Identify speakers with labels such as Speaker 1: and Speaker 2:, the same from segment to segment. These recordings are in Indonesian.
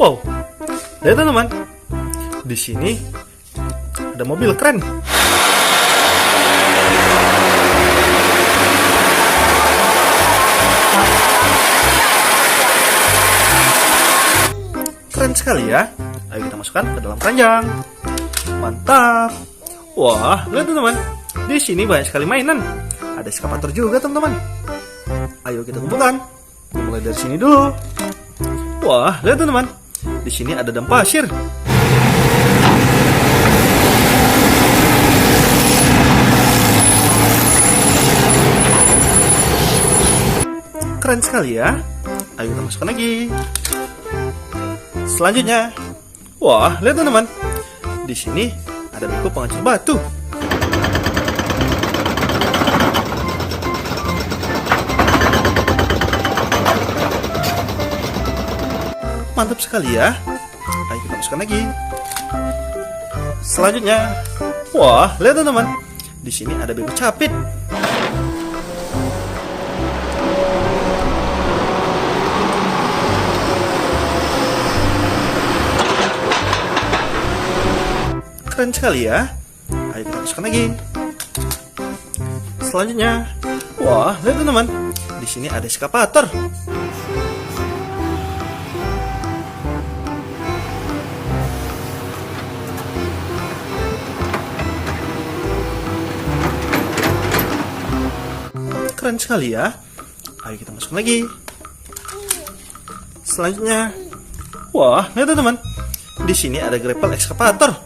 Speaker 1: Wow, lihat teman-teman. Di sini ada mobil keren. Keren sekali ya. Ayo kita masukkan ke dalam keranjang. Mantap. Wah, lihat teman-teman. Di sini banyak sekali mainan. Ada eskavator juga teman-teman. Ayo kita kumpulkan. Mulai dari sini dulu. Wah, lihat teman-teman. Di sini ada dam pasir. Keren sekali ya. Ayo kita masukkan lagi. Selanjutnya, wah, lihat teman-teman. Di sini ada beko penghancur batu. Mantap sekali ya. Ayo kita masukkan lagi. Selanjutnya, wah, lihat teman-teman. Di sini ada beko capit. Keren sekali ya. Ayo kita masukkan lagi. Selanjutnya, wah, lihat teman-teman. Di sini ada eskavator. Keren sekali ya. Ayo kita masukkan lagi. Selanjutnya, wah, lihat teman-teman. Di sini ada grapple ekskavator.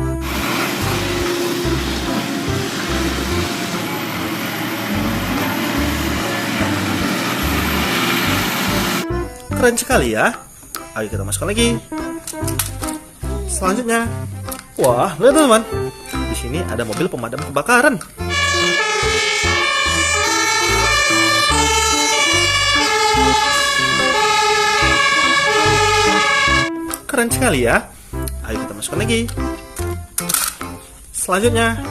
Speaker 1: Keren sekali ya. Ayo kita masukkan lagi. Selanjutnya, wah, lihat teman-teman. Di sini ada mobil pemadam kebakaran. Keren sekali ya. Ayo kita masukkan lagi. Selanjutnya,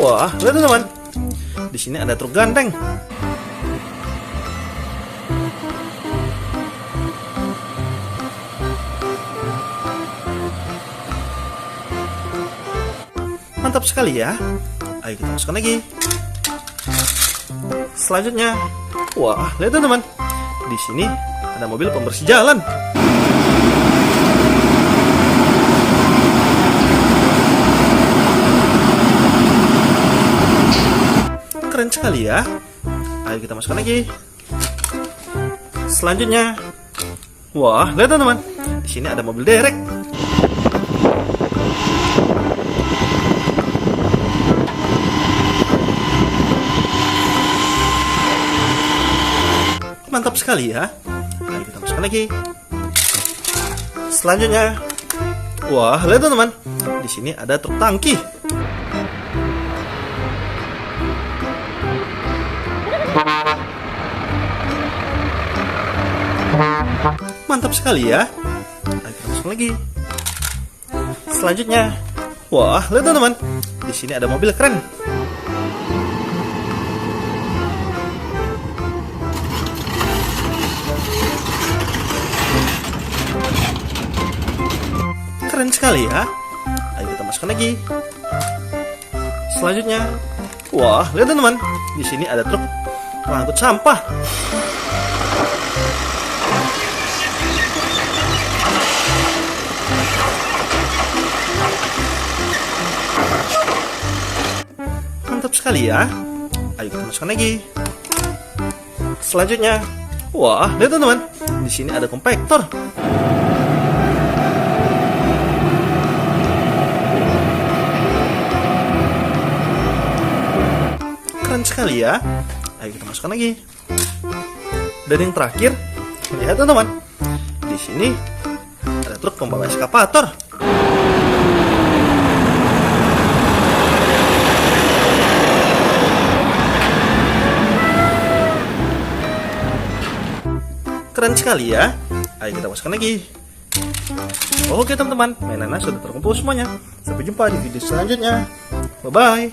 Speaker 1: wah, lihat teman-teman. Di sini ada truk ganteng. Mantap sekali ya. Ayo kita masukkan lagi. Selanjutnya, wah, lihat teman-teman. Di sini ada mobil pembersih jalan. Keren sekali ya. Ayo kita masukkan lagi. Selanjutnya, wah, lihat teman-teman. Di sini ada mobil derek. Mantap sekali ya. Ayo kita masukkan lagi. Selanjutnya, wah, lihat teman-teman. Di sini ada truk tangki. Mantap sekali ya. Ayo kita masukkan lagi. Selanjutnya, wah, lihat teman-teman. Di sini ada mobil keren. Keren sekali ya. Ayo kita masukkan lagi. Selanjutnya, wah, lihat teman-teman. Di sini ada truk pengangkut sampah. Mantap sekali ya. Ayo kita masukkan lagi. Selanjutnya, wah, lihat teman-teman. Di sini ada kompaktor. Keren sekali ya. Ayo kita masukkan lagi. Dan yang terakhir, lihat teman-teman. Di sini ada truk pembawa eskavator. Keren sekali ya. Ayo kita masukkan lagi. Oke teman-teman, mainannya sudah terkumpul semuanya. Sampai jumpa di video selanjutnya. Bye-bye.